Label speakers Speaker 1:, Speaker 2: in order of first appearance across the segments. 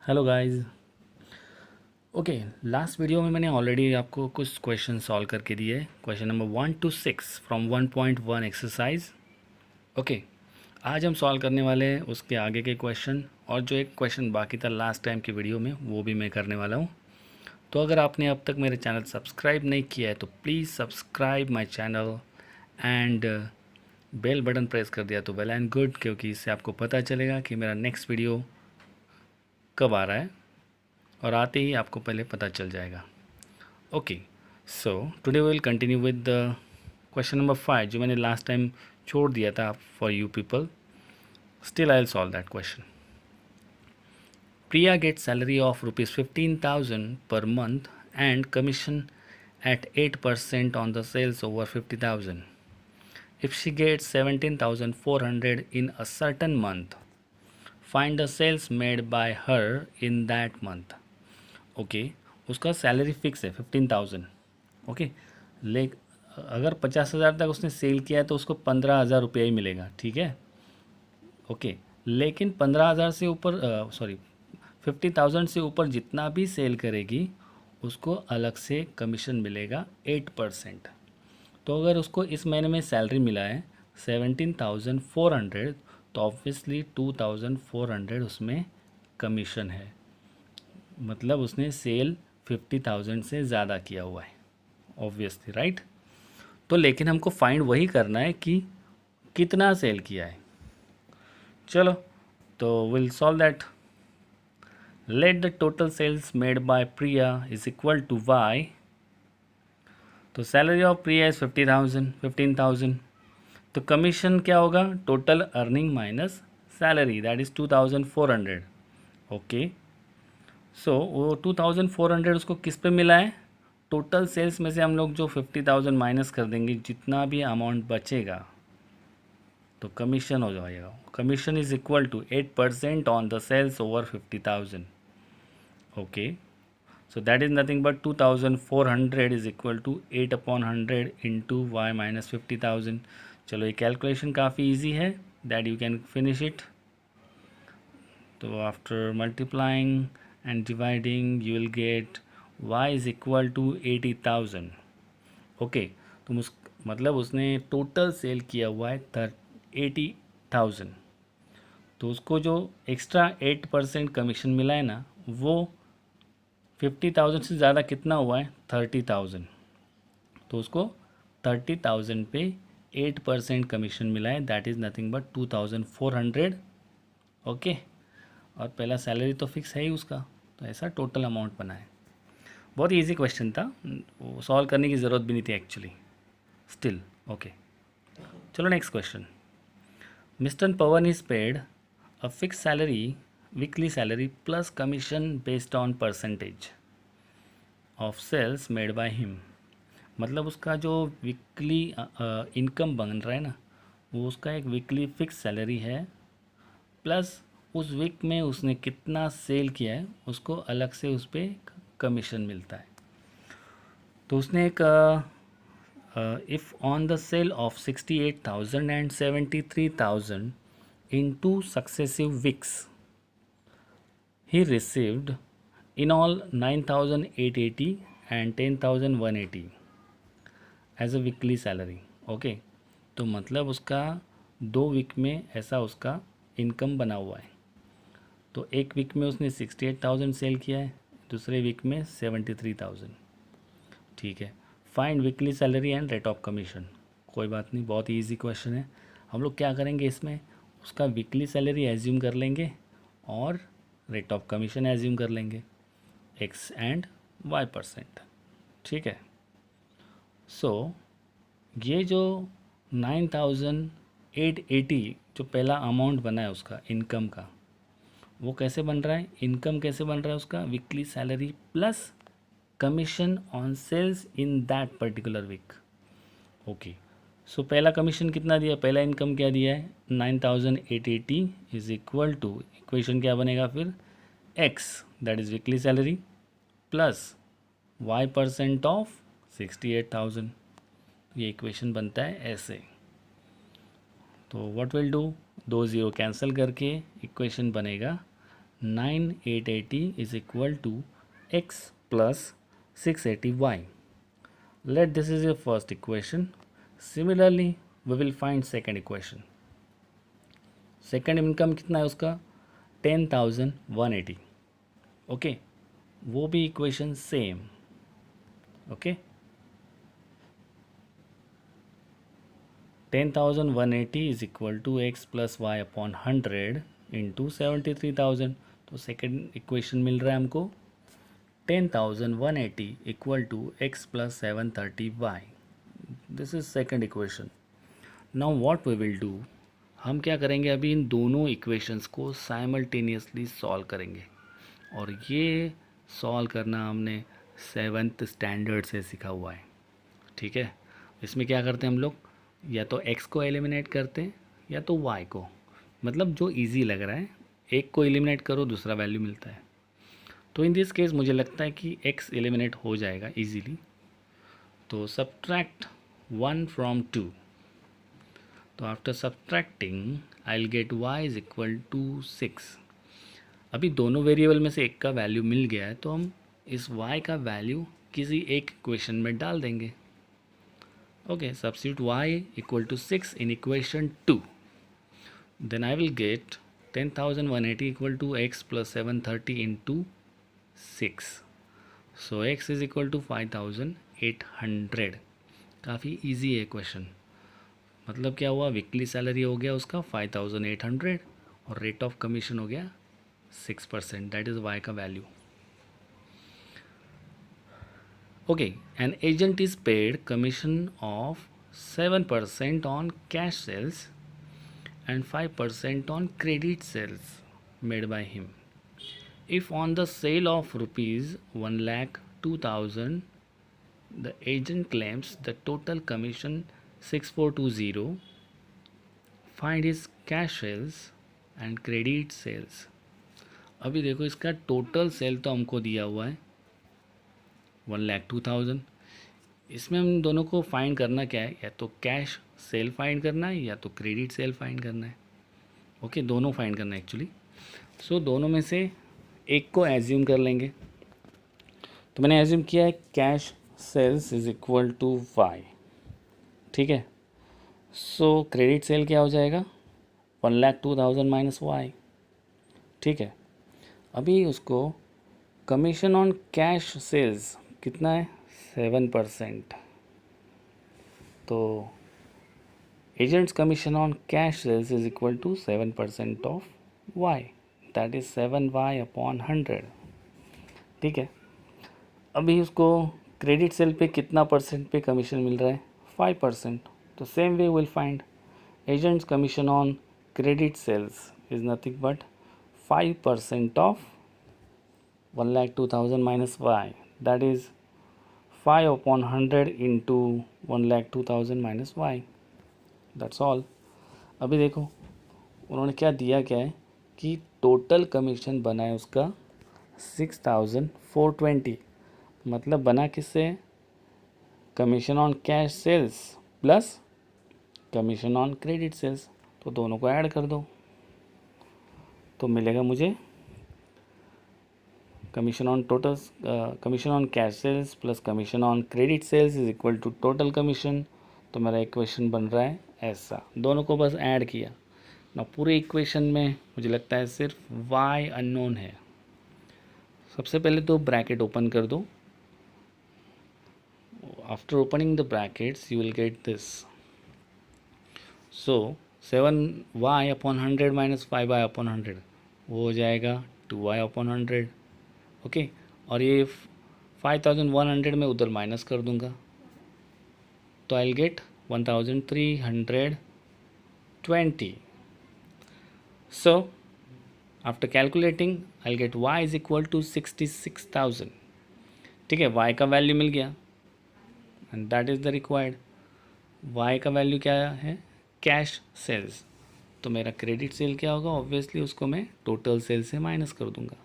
Speaker 1: Hello guys. Okay, last video में मैंने already आपको कुछ क्वेश्चन सॉल्व करके दिए। Question number 1 to 6 from 1.1 exercise. Okay, आज हम सॉल्व करने वाले हैं उसके आगे के क्वेश्चन, और जो एक क्वेश्चन बाकी था लास्ट टाइम की वीडियो में वो भी मैं करने वाला हूँ। तो अगर आपने अब तक मेरे चैनल सब्सक्राइब नहीं किया है तो please subscribe my channel and bell button press कर दिया तो वेल एंड गुड, क्योंकि इससे आपको पता चलेगा कि मेरा नेक्स्ट वीडियो कब आ रहा है, और आते ही आपको पहले पता चल जाएगा। Okay, so today will continue with the question number 5 जो मैंने लास्ट टाइम छोड़ दिया था for you people. Still I will solve that question. Priya gets salary of rupees 15,000 per month and commission at 8% on the sales over 50,000. If she gets 17,400 in a certain month, find the sales made by her in that month. Okay, उसका salary fix है 15,000। Okay, ले अगर 50,000 तक उसने cell किया है तो उसको 15,000 रुपया ही मिलेगा, ठीक है। ओके, लेकिन 15,000 से ऊपर 50,000 से ऊपर जितना भी सेल करेगी उसको अलग से कमीशन मिलेगा 8%। तो अगर उसको इस महीने में सैलरी मिला है 17,400, तो ऑब्वियसली 2,400 उसमें कमीशन है, मतलब उसने सेल 50,000 से ज़्यादा किया हुआ है, ऑब्वियसली राइट। तो लेकिन हमको फाइंड वही करना है कि कितना सेल किया है। चलो, तो will solve that. Let the total sales made by Priya is equal to Y. तो सैलरी ऑफ प्रिया इज 15,000। तो कमीशन क्या होगा? Total earning minus salary, that is 2,400। Okay, so वो 2,400 उसको किस पे मिला है? टोटल सेल्स में से हम लोग जो 50,000 माइनस कर देंगे, जितना भी अमाउंट बचेगा तो कमीशन हो जाएगा। Commission is equal to 8% on the sales over 50,000। Okay, so that is nothing but 2,400 is equal to 8/100 into y minus 50,000। चलो, ये कैलकुलेशन काफ़ी इजी है, that you can finish it. तो after multiplying and dividing you will get y is equal to 80,000। Okay, तो मतलब उसने total sale किया हुआ है 80,000, तो उसको जो एक्स्ट्रा 8% कमीशन मिला है ना, वो 50,000 से ज़्यादा कितना हुआ है? 30,000। तो उसको 30,000 पे 8% कमीशन मिला है, that is nothing but 2,400। Okay, और पहला सैलरी तो फिक्स है ही उसका, तो ऐसा टोटल अमाउंट बना है। बहुत इजी क्वेश्चन था, वो सॉल्व करने की ज़रूरत भी नहीं थी एक्चुअली, स्टिल ओके। चलो next question. Mister Pawan is paid a fix salary, weekly salary plus commission based on percentage of sales made by him. मतलब उसका जो वीकली इनकम बन रहा है ना, वो उसका एक वीकली फिक्स सैलरी है, प्लस उस वीक में उसने कितना सेल किया है उसको अलग से उस पर कमीशन मिलता है। तो उसने एक if on the sale of 68,000 and 73,000 in 2 successive weeks he received in all 9,880 and 10,180 as a weekly salary. Okay, तो मतलब उसका 2 वीक में ऐसा उसका इनकम बना हुआ है। तो एक वीक में उसने 68,000 सेल किया है, दूसरे वीक में 73,000। ठीक है, find weekly salary and rate of commission. कोई बात नहीं, बहुत ही ईजी क्वेश्चन है। हम लोग क्या करेंगे इसमें, उसका वीकली सैलरी एज्यूम कर लेंगे और रेट ऑफ कमीशन एज्यूम कर लेंगे, x एंड y%। ठीक है, सो ये जो 9,880 जो पहला अमाउंट बना है उसका इनकम का, वो कैसे बन रहा है? इनकम कैसे बन रहा है उसका? Weekly salary plus commission on sales in that particular week. Okay, so पहला कमीशन कितना दिया, पहला इनकम क्या दिया है? 9,880 इज इक्वल टू, इक्वेशन क्या बनेगा फिर? x, that is weekly salary, plus y% of 68,000। ये इक्वेशन बनता है ऐसे। तो what will do, 2 zero cancel करके इक्वेशन बनेगा 9880 is equal to x plus 680y. Let this is your first equation. Similarly, we will find second equation. Second income कितना है उसका 10,180. ओके, वो भी equation same. Okay, 10,180 is equal to x plus y upon 100 into 73,000. तो second equation मिल रहा है हमको 10,180 equal to x plus 730y. This is second equation. Now what we will do, हम क्या करेंगे, अभी इन दोनों इक्वेशंस को साइमल्टेनियसली सॉल्व करेंगे. और ये सॉल्व करना हमने 7th स्टैंडर्ड से सीखा हुआ है. ठीक है, इसमें क्या करते हैं हम लोग, या तो x को एलिमिनेट करते हैं या तो y को. मतलब जो इजी लग रहा है, एक को एलिमिनेट करो दूसरा वैल्यू मिलता है. तो इन दिस केस मुझे लगता है कि x एलिमिनेट हो जाएगा इजीली. तो सब्ट्रैक्ट 1 फ्रॉम 2. तो after subtracting I will get y is equal to 6. अभी दोनों वेरिएबल में से एक का वैल्यू मिल गया है, तो हम इस y का वैल्यू किसी एक इक्वेशन में डाल देंगे. Okay, substitute y equal to 6 in equation 2. Then I will get 10,180 equal to x plus 730 into 6. So x is equal to 5,800. काफ़ी इजी है क्वेश्चन. मतलब क्या हुआ, वीकली सैलरी हो गया उसका 5,800 और रेट ऑफ कमीशन हो गया 6%. दैट इज़ y का value. Okay, an agent is paid commission of 7% on cash sales and 5% on credit sales made by him. If on the sale of rupees 1,02,000, the agent claims the total commission 6,420, find his cash sales and credit sales. अभी देखो, इसका total sale तो हमको दिया हुआ है 1,02,000. इसमें हम दोनों को फाइंड करना क्या है, या तो कैश सेल फाइंड करना है या तो क्रेडिट सेल फाइंड करना है. ओके, दोनों फाइंड करना है एक्चुअली. सो दोनों में से एक को एज्यूम कर लेंगे. तो मैंने एज्यूम किया है cash sales is equal to y. ठीक है, सो क्रेडिट सेल क्या हो जाएगा 1,02,000 माइनस y. ठीक है, अभी उसको कमीशन ऑन कैश सेल्स कितना है 7%. तो agent's commission on cash sales is equal to 7% of y. That is 7y upon 100. ठीक है, अभी उसको क्रेडिट सेल पे कितना परसेंट पे कमीशन मिल रहा है 5%. तो same way will find agent's commission on credit sales is nothing but 5% of 1,02,000 minus y. That is 5 upon 100 into 1,02,000 minus y. That's all. अभी देखो उन्होंने क्या दिया, क्या है कि टोटल कमीशन बना है उसका 6,420. मतलब बना किससे, commission on cash sales plus commission on credit sales. तो दोनों को ऐड कर दो तो मिलेगा मुझे commission on cash sales plus commission on credit sales is equal to total commission. तो मेरा इक्वेशन बन रहा है ऐसा. दोनों को बस ऐड किया ना. पूरे इक्वेशन में मुझे लगता है सिर्फ y अननोन है. सबसे पहले तो ब्रैकेट ओपन कर दो. After opening the brackets you will get this. So 7y upon 100 minus 5y upon 100 वो हो जाएगा 2y अपॉन 100. ओके, और ये 5,100 में उधर माइनस कर दूंगा तो I will get 1,320. So after calculating I will get y is equal to 66,000. ठीक है, y का वैल्यू मिल गया and that is the required. y का वैल्यू क्या है कैश सेल्स. तो मेरा क्रेडिट सेल क्या होगा, ऑब्वियसली उसको मैं टोटल सेल से माइनस कर दूंगा.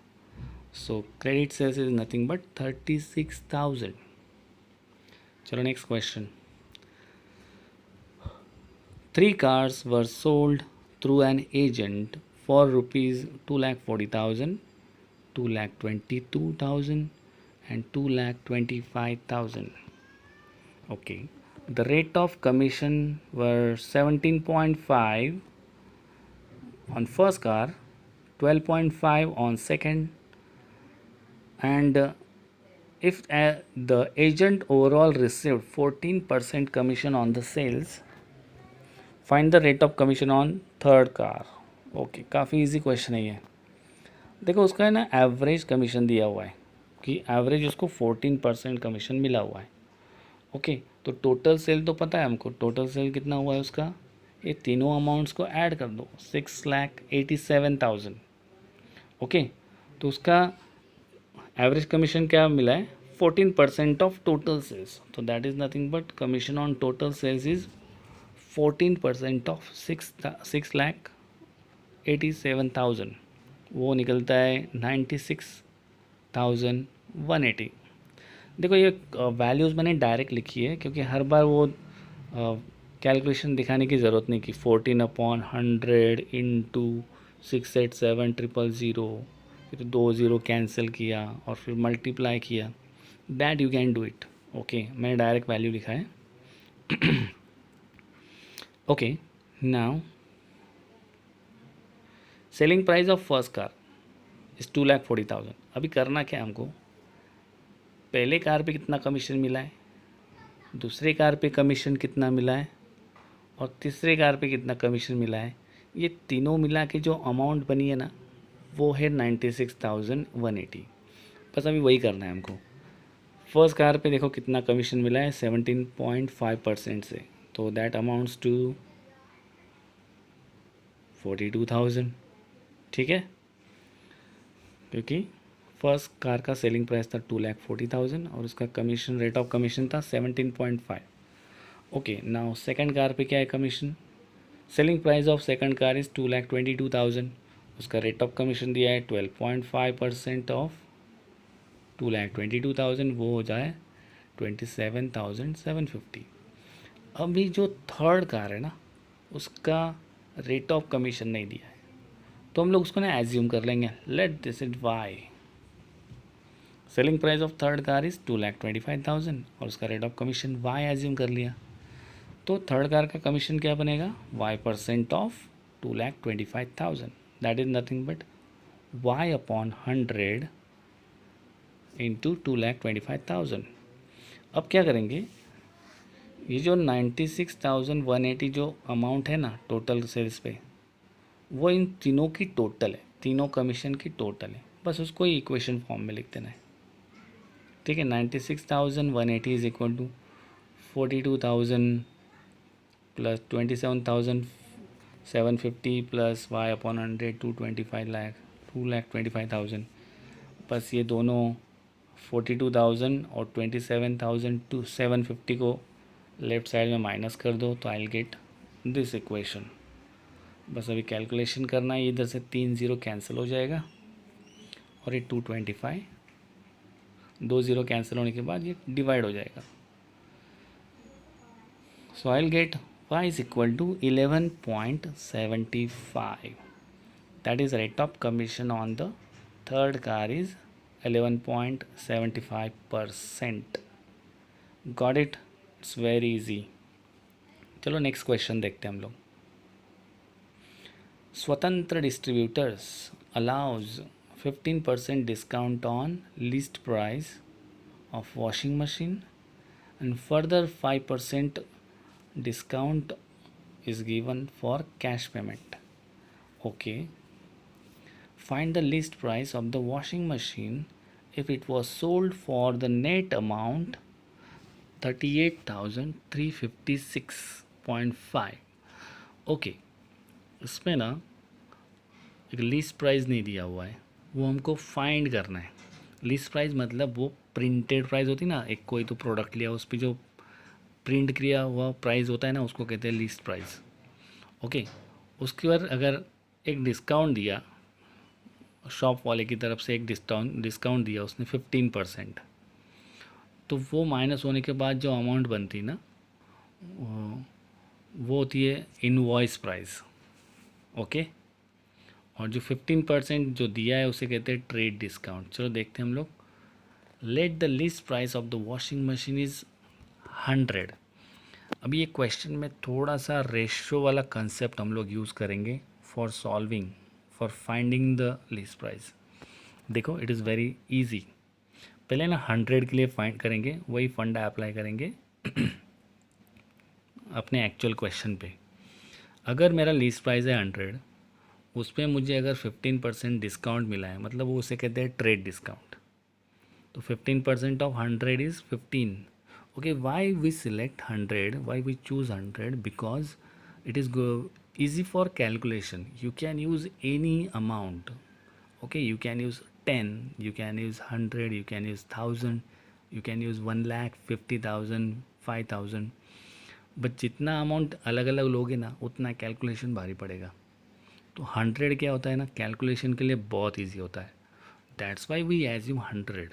Speaker 1: So credit sales is nothing but 36,000. चलो next question. 3 cars were sold through an agent for rupees 2,40,000, 2,22,000 and 2,25,000. Okay, the rate of commission were 17.5 on first car, 12.5 on second, and if the agent overall received 14% commission on the sales, find the rate of commission on third car. Okay, काफ़ी easy question है ये. देखो उसका है ना average commission दिया हुआ है कि एवरेज उसको 14% कमीशन मिला हुआ है. ओके, तो टोटल सेल तो पता है हमको, टोटल सेल कितना हुआ है उसका, ये तीनों अमाउंट्स को ऐड कर दो, 6,87,000. ओके, तो उसका एवरेज कमीशन क्या मिला है, 14% ऑफ टोटल सेल्स. तो that is nothing but commission on total sales is 14% of 6,87,000. वो निकलता है 96,180. देखो ये वैल्यूज़ मैंने डायरेक्ट लिखी है क्योंकि हर बार वो कैलकुलेशन दिखाने की ज़रूरत नहीं कि 14/100 इंटू 687,000, फिर 2 ज़ीरो कैंसिल किया और फिर मल्टीप्लाई किया. That you can do it. Okay, मैंने डायरेक्ट वैल्यू लिखा है. Okay, now selling price of first car is 2,40,000. अभी करना क्या है हमको, पहले कार पे कितना कमीशन मिला है, दूसरे कार पे कमीशन कितना मिला है और तीसरे कार पे कितना कमीशन मिला है, ये तीनों मिला के जो अमाउंट बनी है ना वो है 96,180. बस अभी वही करना है हमको. फर्स्ट कार पे देखो कितना कमीशन मिला है 17.5% से, तो दैट अमाउंट्स टू 42,000. ठीक है, क्योंकि फर्स्ट कार का सेलिंग प्राइस था 2,40,000 और उसका कमीशन रेट ऑफ कमीशन था 17.5. ओके, नाउ सेकंड कार पे क्या है commission, selling price of second car is 2,22,000. उसका रेट ऑफ कमीशन दिया है 12.5% ऑफ 2,22,000, वो हो जाए 27,750. अभी जो थर्ड कार है ना उसका रेट ऑफ कमीशन नहीं दिया है, तो हम लोग उसको ना एज्यूम कर लेंगे. Let this is y. Selling price of third car is 2,25,000 और उसका rate of commission y assume कर लिया. तो थर्ड कार का कमीशन क्या बनेगा, y% of 2,25,000. That is nothing but y/100 into 2,25,000. अब क्या करेंगे, ये जो 96,180 जो अमाउंट है ना टोटल सेल्स पे, वो इन तीनों की टोटल है, तीनों कमीशन की टोटल है. बस उसको इक्वेशन फॉर्म में लिख देना है. ठीक है, 96,180 is equal to 42,000 plus 27,750 plus y/100 2,25,000. बस ये दोनों 42,000 और 27,750 को लेफ़्ट साइड में माइनस कर दो तो I will get this equation. बस अभी कैलकुलेशन करना है, इधर से 3 ज़ीरो कैंसिल हो जाएगा और ये 225, 2 ज़ीरो कैंसिल होने के बाद ये डिवाइड हो जाएगा. So I will get y is equal to 11.75. that is rate of commission on the third car is 11.75%. got it? it's very easy. चलो नेक्स्ट क्वेश्चन देखते हैं हम लोग. स्वतंत्र distributors allows 15% discount on list price of washing machine and further 5% discount is given for cash payment. Okay, find the list price of the washing machine if it was sold for the net amount 38,356.5. Okay, इसमें ना एक list price नहीं दिया हुआ है, वो हमको find करना है. लिस्ट प्राइस मतलब वो प्रिंटेड प्राइस होती ना, एक कोई तो प्रोडक्ट लिया उस पर जो प्रिंट किया हुआ प्राइस होता है ना उसको कहते हैं लिस्ट प्राइस. ओके, उसके बाद अगर एक डिस्काउंट दिया शॉप वाले की तरफ से, एक डिस्काउंट दिया उसने 15%, तो वो माइनस होने के बाद जो अमाउंट बनती ना वो होती है इनवॉइस प्राइस. ओके, और जो 15% जो दिया है उसे कहते हैं ट्रेड डिस्काउंट। चलो देखते हैं हम लोग। Let the list price of the washing machine is 100। अभी ये क्वेश्चन में थोड़ा सा रेशो वाला कंसेप्ट हम लोग यूज़ करेंगे for solving, for finding the list price. देखो इट इज़ वेरी इजी। पहले ना 100 के लिए फाइंड करेंगे, वही फंडा अप्लाई करेंगे अपने एक्चुअल क्वेश्चन पे। अगर मेरा लिस्ट प्राइस है 100, उस पर मुझे अगर 15% डिस्काउंट मिला है, मतलब वो उसे कहते हैं ट्रेड डिस्काउंट। तो 15% of 100 is 15। Okay, why we select 100, why we choose 100? Because it is easy for calculation. You can use any amount. Okay, you can use 10, you can use 100, you can use 1000, you can use 1 lakh, 50,000, 5,000। But जितना amount अलग अलग लोगे ना उतना calculation भारी पड़ेगा। तो 100 क्या होता है ना, कैलकुलेशन के लिए बहुत ईजी होता है। That's why we assume 100।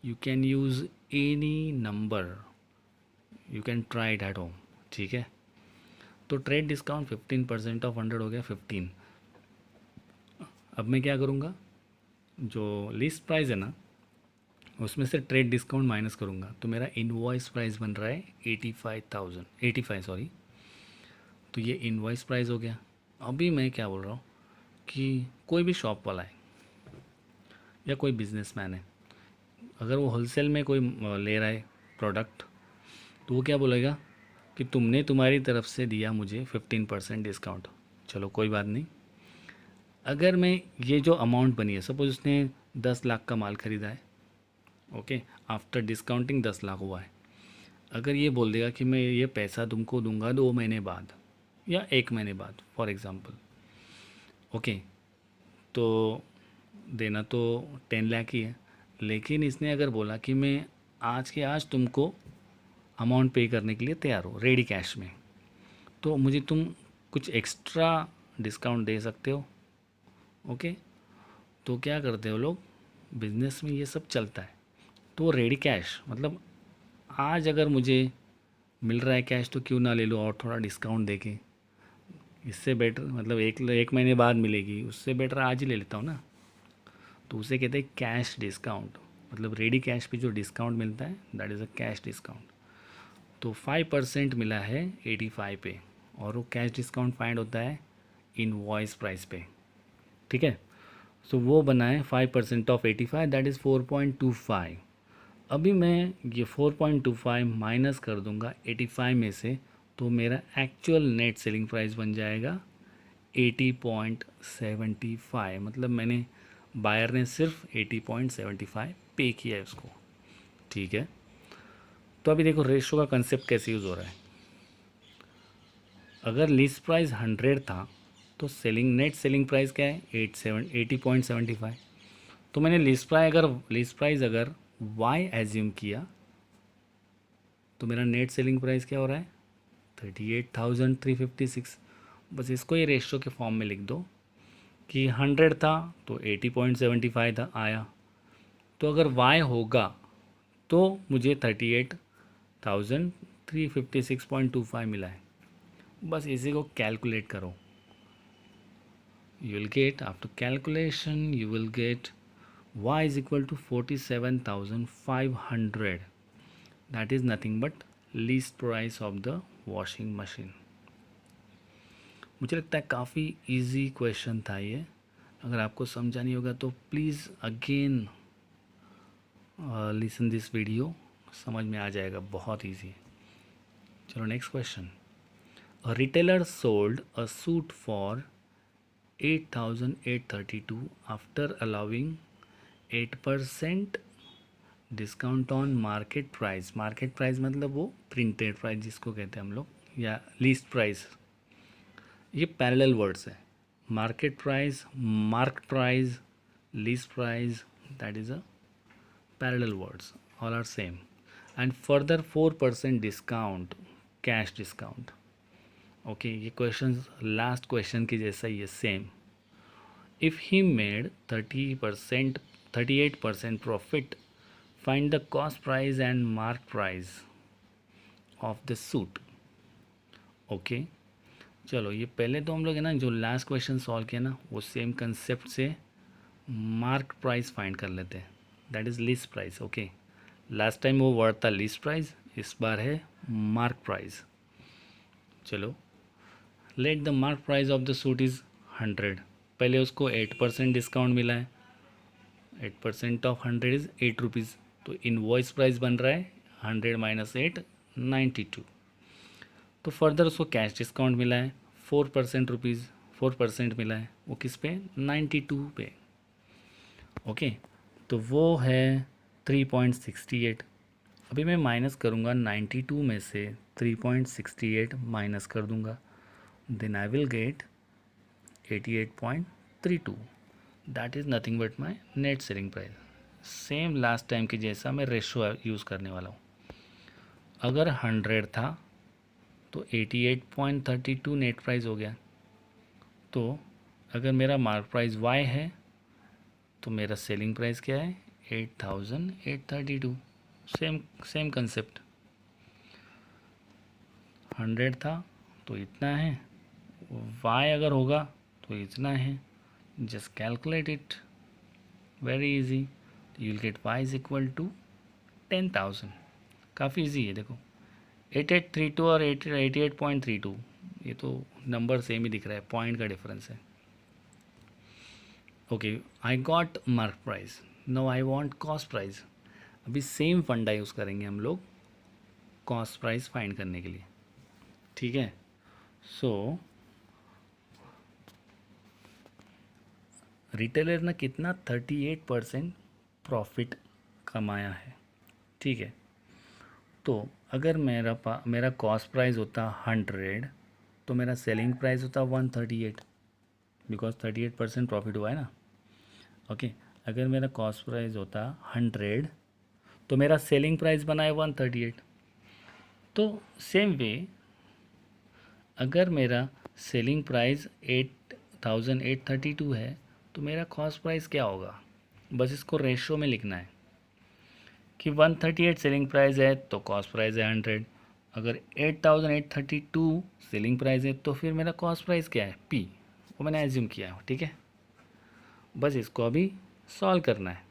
Speaker 1: You can use any number, you can try it at home. ठीक है, तो ट्रेड डिस्काउंट 15% ऑफ 100 हो गया 15। अब मैं क्या करूँगा, जो लिस्ट प्राइस है ना उसमें से ट्रेड डिस्काउंट माइनस करूँगा, तो मेरा इनवॉइस प्राइस बन रहा है 85,000, 85 सॉरी। तो ये इनवॉइस प्राइस हो गया। अभी मैं क्या बोल रहा हूँ कि कोई भी शॉप वाला है या कोई बिजनेसमैन है, अगर वो होलसेल में कोई ले रहा है प्रोडक्ट, तो वो क्या बोलेगा कि तुमने तुम्हारी तरफ से दिया मुझे 15% डिस्काउंट। चलो कोई बात नहीं। अगर मैं ये जो अमाउंट बनी है, सपोज उसने 10 लाख का माल ख़रीदा है, ओके, आफ्टर डिस्काउंटिंग 10 लाख हुआ है। अगर ये बोल देगा कि मैं ये पैसा तुमको दूंगा 2 महीने बाद या 1 महीने बाद फॉर एग्ज़ाम्पल, ओके, तो देना तो 10 लाख ही है। लेकिन इसने अगर बोला कि मैं आज के आज तुमको अमाउंट पे करने के लिए तैयार हो रेडी कैश में, तो मुझे तुम कुछ एक्स्ट्रा डिस्काउंट दे सकते हो। ओके, तो क्या करते हो लोग, बिजनेस में ये सब चलता है। तो रेडी कैश मतलब आज अगर मुझे मिल रहा है कैश तो क्यों ना ले लो और थोड़ा डिस्काउंट देके, इससे बेटर मतलब एक महीने बाद मिलेगी, उससे बेटर आज ही ले लेता हूँ ना। तो उसे कहते हैं कैश डिस्काउंट, मतलब रेडी कैश पे जो डिस्काउंट मिलता है that is a cash discount. तो 5% मिला है 85 पे, और वो कैश डिस्काउंट फाइंड होता है इनवॉइस प्राइस पे। ठीक है, सो वो बना है 5% ऑफ 85, दैट इज़ 4.25। अभी मैं ये 4.25 माइनस कर दूंगा 85 में से, तो मेरा एक्चुअल नेट सेलिंग प्राइस बन जाएगा 80.75। मतलब मैंने बायर ने सिर्फ 80.75 पे किया है उसको। ठीक है, तो अभी देखो रेशो का कंसेप्ट कैसे यूज़ हो रहा है। अगर लिस्ट प्राइस 100 था तो नेट सेलिंग प्राइस क्या है 80.75। तो मैंने लिस्ट प्राइस अगर y एज्यूम किया तो मेरा नेट सेलिंग प्राइस क्या हो रहा है 38,356। बस इसको ये रेशो के फॉर्म में लिख दो कि 100 था तो 80.75 था आया, तो अगर y होगा तो मुझे 38,356.25 मिला है। बस इसी को कैलकुलेट करो, you will get, after calculation you will get y is equal to 47,500, that is nothing but least price of the washing machine। मुझे लगता है काफ़ी इजी क्वेश्चन था ये। अगर आपको समझा नहीं होगा तो please again listen this video, समझ में आ जाएगा, बहुत इजी है। चलो next question. A retailer sold a suit for 8,832 after allowing 8% discount on market price. Market price मतलब वो प्रिंटेड प्राइस जिसको कहते हैं हम लोग, या लीस्ट प्राइस। ये पैरेलल वर्ड्स है, market price, mark price, list price, that is a parallel words, all are same. And further 4% discount, cash discount. Okay, ये क्वेश्चन लास्ट क्वेश्चन की जैसा ही है same. If he made 38% profit, find the cost price and mark price of the suit। Okay, चलो ये पहले तो हम लोग है ना जो लास्ट क्वेश्चन सॉल्व किया ना वो सेम कंसेप्ट से मार्क प्राइस फाइंड कर लेते हैं, that is least price. Okay, last time वो वर्ड था लीस्ट प्राइस, इस बार है मार्क प्राइस। चलो, let the mark price of the suit is 100। पहले उसको 8% डिस्काउंट मिला है, 8% ऑफ 100 इज़ 8 रुपीज़, तो इनवॉइस प्राइस बन रहा है 100 माइनस 8 92। तो फर्दर उसको कैश डिस्काउंट मिला है 4% रुपीज़, 4% मिला है, वो किस पे 92 पे। ओके, तो वो है 3.68। अभी मैं माइनस करूँगा 92 में से 3.68 माइनस कर दूँगा, then I will get 88.32। That is nothing but my net selling price. Same last time के जैसा मैं रेशो यूज़ करने वाला हूँ। अगर 100 था तो 88.32 नेट प्राइस हो गया। तो अगर मेरा मार्क प्राइस y है तो मेरा सेलिंग प्राइस क्या है 8832। सेम कंसेप्ट, 100 था तो इतना है, y अगर होगा तो इतना है, just calculate it, very easy. You will get y is equal to 10,000। काफ़ी इजी है, देखो 8832 और 88.32, ये तो नंबर सेम ही दिख रहा है, पॉइंट का डिफरेंस है। Okay, I got mark price, no I want cost price. अभी सेम फंडा यूज़ करेंगे हम लोग कॉस्ट प्राइस फाइंड करने के लिए, ठीक है। सो रिटेलर ने कितना 38% प्रॉफिट कमाया है, ठीक है। तो अगर मेरा कॉस्ट प्राइस होता 100 तो मेरा सेलिंग प्राइस होता 138, बिकॉज 38% प्रॉफिट हुआ है ना। ओके, अगर मेरा कॉस्ट प्राइस होता 100 तो मेरा सेलिंग प्राइस बना है 138। तो सेम वे अगर मेरा सेलिंग प्राइस 8832 है तो मेरा कॉस्ट प्राइस क्या होगा, बस इसको रेशो में लिखना है कि 138 सेलिंग प्राइस है तो कॉस्ट प्राइस है 100। अगर 8832 सेलिंग प्राइस है तो फिर मेरा कॉस्ट प्राइस क्या है P, वो मैंने एज्यूम किया है, ठीक है। बस इसको अभी सॉल्व करना है,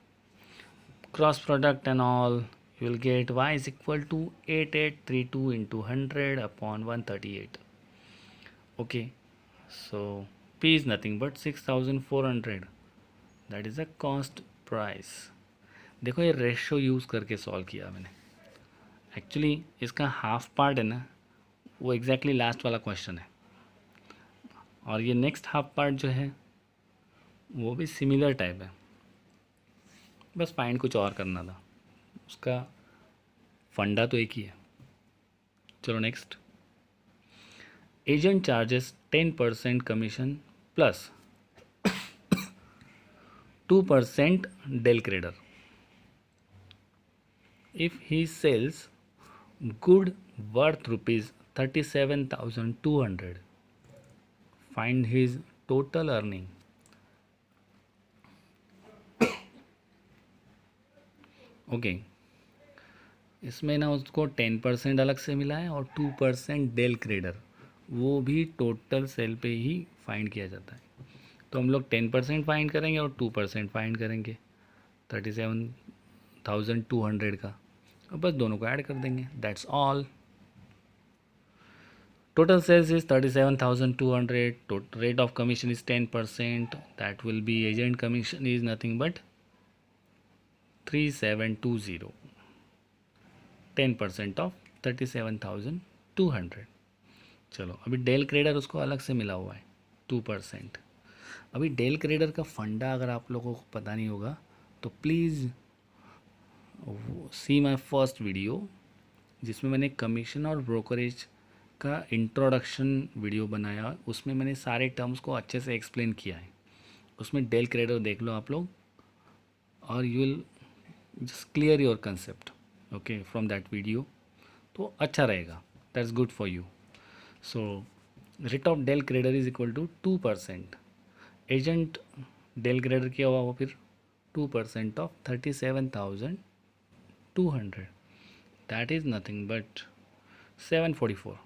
Speaker 1: cross product and all. you will get y is equal to 8832 into 100 upon 138. Okay, so p is nothing but 6400, that is a cost price। देखो ये रेशो यूज़ करके सॉल्व किया मैंने। एक्चुअली इसका हाफ पार्ट है ना वो एग्जैक्टली लास्ट वाला क्वेश्चन है, और ये नेक्स्ट हाफ पार्ट जो है वो भी सिमिलर टाइप है, बस फाइंड कुछ और करना था, उसका फंडा तो एक ही है। चलो next, agent charges 10% commission plus 2% del credere if he sells good worth rupees 37,200, find his total earning। Okay, इसमें ना उसको 10% अलग से मिला है और 2% डेल क्रेडर, वो भी टोटल सेल पे ही फाइंड किया जाता है। तो हम लोग 10% फाइंड करेंगे और 2% फाइंड करेंगे 37,200 का, और बस दोनों को ऐड कर देंगे, that's all. Total sales is 37,200, rate of commission is 10%, that will be agent commission is nothing but 3720, 10% of 37,200। चलो अभी डेल क्रेडर उसको अलग से मिला हुआ है 2%। अभी डेल क्रेडर का फंडा अगर आप लोगों को पता नहीं होगा तो please see my first video, जिसमें मैंने कमीशन और ब्रोकरेज का इंट्रोडक्शन वीडियो बनाया, उसमें मैंने सारे टर्म्स को अच्छे से एक्सप्लेन किया है। उसमें डेल क्रेडर देख लो आप लोग और you will just clear your concept, okay, from that video, तो अच्छा रहेगा, that's good for you. So rate of del credere is equal to 2%, agent del credere क्या हुआ वो फिर 2% of 37,200, that is nothing but 744।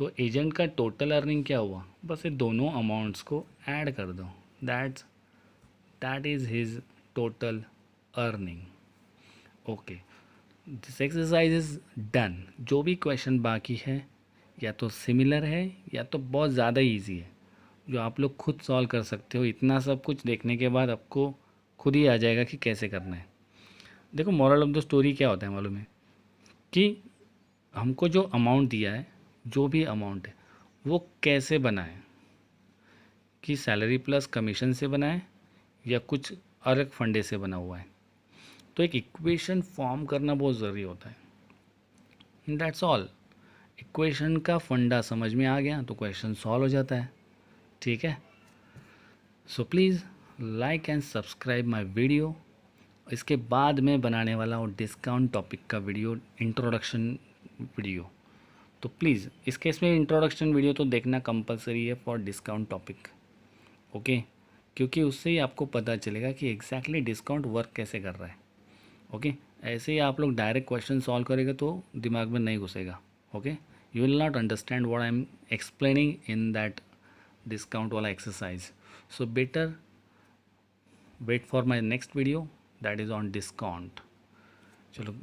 Speaker 1: तो एजेंट का total earning क्या हुआ, बस ये दोनों अमाउंट्स को ऐड कर दो, that is his total earning. Okay, this exercise is done. जो भी क्वेश्चन बाकी है या तो सिमिलर है या तो बहुत ज़्यादा इजी है, जो आप लोग खुद सॉल्व कर सकते हो। इतना सब कुछ देखने के बाद आपको खुद ही आ जाएगा कि कैसे करना है। देखो, मॉरल ऑफ द स्टोरी क्या होता है मालूम है, कि हमको जो अमाउंट दिया है, जो भी अमाउंट है, वो कैसे बनाए, कि सैलरी प्लस कमीशन से बनाए या कुछ अलग फंडे से बना हुआ है। तो एक इक्वेशन फॉर्म करना बहुत ज़रूरी होता है, दैट्स ऑल। इक्वेशन का फंडा समझ में आ गया तो क्वेश्चन सॉल्व हो जाता है। ठीक है, so please like and subscribe my video. इसके बाद मैं बनाने वाला हूँ डिस्काउंट टॉपिक का वीडियो, इंट्रोडक्शन वीडियो। तो प्लीज़ इस केस में इंट्रोडक्शन वीडियो तो देखना कंपलसरी है फॉर डिस्काउंट टॉपिक। ओके, क्योंकि उससे ही आपको पता चलेगा कि एग्जैक्टली डिस्काउंट वर्क कैसे कर रहा है। ओके, ऐसे ही आप लोग डायरेक्ट क्वेश्चन सॉल्व करेंगे तो दिमाग में नहीं घुसेगा। Okay, you will not understand what I am explaining in that discount वाला exercise. So better wait for my next video that is on discount. चलो,